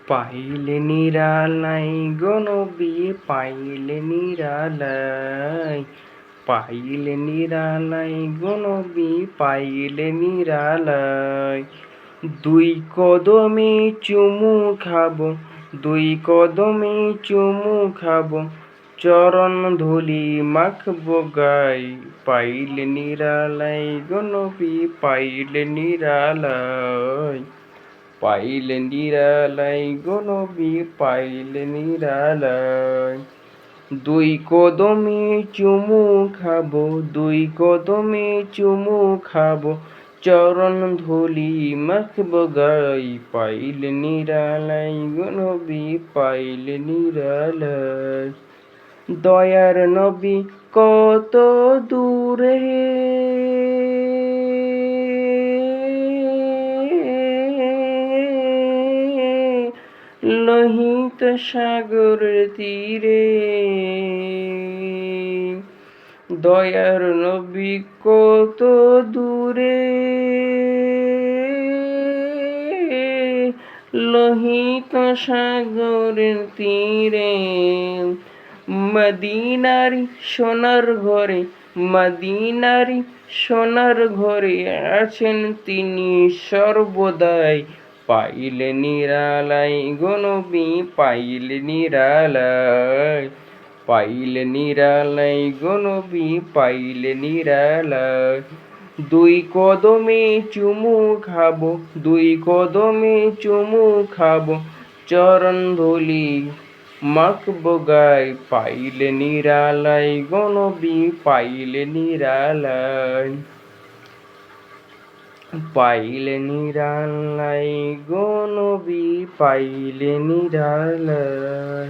পাইলে নিরালাই গো নবী, পাইলে নিরালাই, পাইলে নিরালাই গো নবী, পাইলে নিরালাই। দুই কদমে চুমু খাবো, দুই কদমে চুমু খাবো, চরণ ধুলি মাখবো গাই। পাইলে নিরালাই গো নবী, পাইলে নিরালাই, পাইলে নিরালাই গো নবী, পাইলে নিরালাই। দুই কদমে চুমু খাবো, দুই কদমে চুমু খাবো, চরণ ধুলি মাখবো গাই। পাইলে নিরালাই গো নবী, পাইলে নিরালাই। দয়ার নবী কত দূরে, লোহিত সাগরের তীরে। দয়ার নবী কত দূরে, লোহিত সাগরের তীরে। মদিনারি সোনার ঘরে, মদিনারি সোনার ঘরে আছেন তিনি সর্বদাই। পাইলে নিরালাই গো নবী, পাইলে নিরালাই, পাইলে নিরালাই গো নবী, পাইলে নিরালাই। দুই কদমে চুমু খাবো, দুই কদমে চুমু খাবো, চরণ ধুলি মাখবো গাই। পাইলে নিরালাই গো নবী, পাইলে নিরালাই, পাইলে নিরালাই গো নবী, পাইলে নিরালাই।